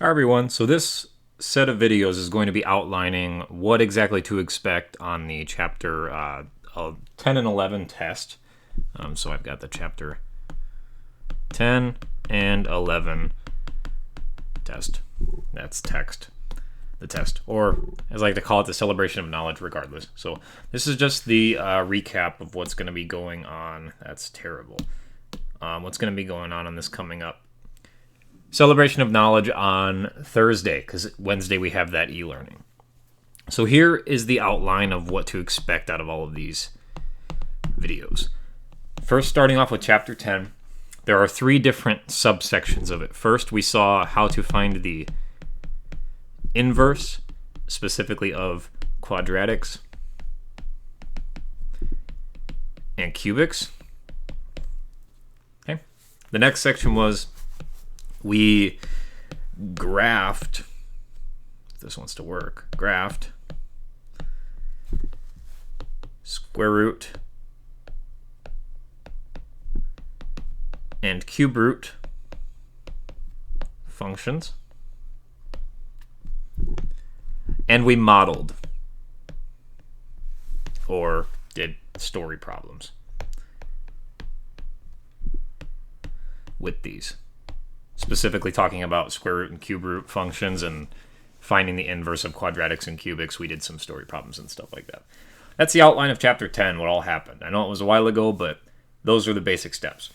Hi everyone, so this set of videos is going to be outlining what exactly to expect on the chapter 10 and 11 test. So I've got the chapter 10 and 11 test. That's text, the test, or as I like to call it, the celebration of knowledge regardless. So this is just the recap of what's going to be going on. That's terrible. What's going to be going on this coming up celebration of knowledge on Thursday, because Wednesday we have that e-learning. So here is the outline of what to expect out of all of these videos. First, starting off with chapter 10, there are 3 different subsections of it. First, we saw how to find the inverse, specifically of quadratics and cubics. Okay. The next section was we graphed, if this wants to work, graphed square root and cube root functions, and we modeled or did story problems with these. Specifically talking about square root and cube root functions and finding the inverse of quadratics and cubics. We did some story problems and stuff like that. That's the outline of chapter 10, what all happened. I know it was a while ago, but those are the basic steps.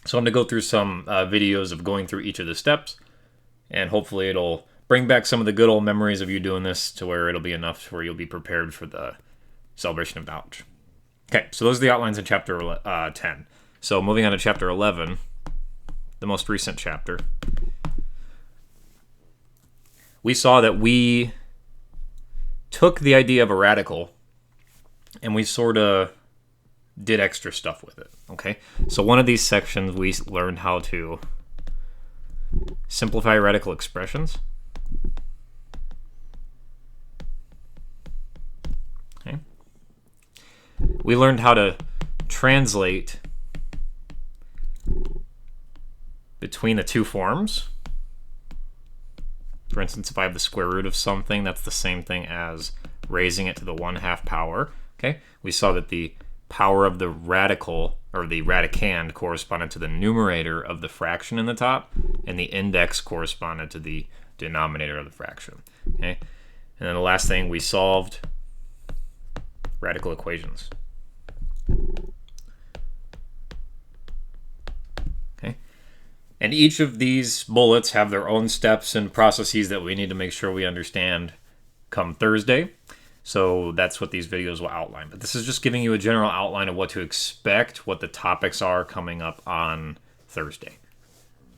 So I'm going to go through some videos of going through each of the steps, and hopefully it'll bring back some of the good old memories of you doing this to where it'll be enough where you'll be prepared for the celebration of knowledge. Okay, so those are the outlines in chapter 10. So moving on to chapter 11, the most recent chapter, we saw that we took the idea of a radical and we sort of did extra stuff with it. Okay, so one of these sections we learned how to simplify radical expressions. Okay, we learned how to translate between the two forms. For instance, if I have the square root of something, that's the same thing as raising it to the 1/2 power. Okay, we saw that the power of the radical, or the radicand, corresponded to the numerator of the fraction in the top, and the index corresponded to the denominator of the fraction. Okay, and then the last thing, we solved radical equations. And each of these bullets have their own steps and processes that we need to make sure we understand come Thursday. So that's what these videos will outline. But this is just giving you a general outline of what to expect, what the topics are coming up on Thursday.